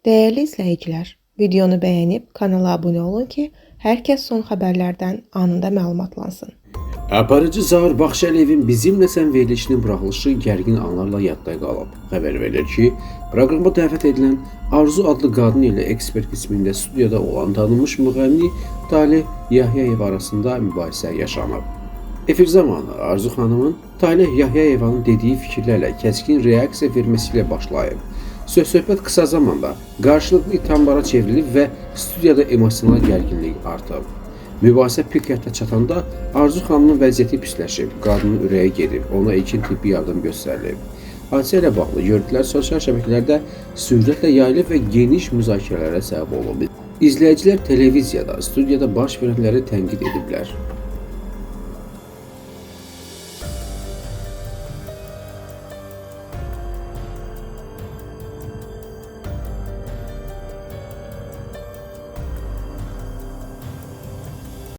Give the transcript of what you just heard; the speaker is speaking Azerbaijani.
Değerli izləyicilər, videonu bəyənib kanala abunə olun ki, hər kəs son xəbərlərdən anında məlumatlansın. Aparıcı Zaur Baxşəliyevin Bizimlə Sən verilişinin buraxılışı gərgin anlarla yadda qalıb. Xəbər verilir ki, proqrama dəvət edilən Arzu adlı qadın ilə ekspert qismində studiyada olan tanınmış müğənni Taleh Yahyayev arasında mübahisə yaşanıb. Efir zamanı Arzu xanımın Taleh Yahyayevanın dediyi fikirlərlə kəskin reaksiya verməsiyle başlayıb. Söhbət qısa zamanda qarşılıqlı ithamlara çevrilib və studiyada emosional gərginlik artıb. Mübahisə pik həddə çatanda Arzu xanımın vəziyyəti pisləşib, qadının ürəyi gedib, ona ilkin tibbi yardım göstərilib. Hadisə ilə bağlı görüntülər sosial şəbəkələrdə sürətlə yayılıb və geniş müzakirələrə səbəb olub. İzləyicilər televiziyada, studiyada baş verənləri tənqid ediblər.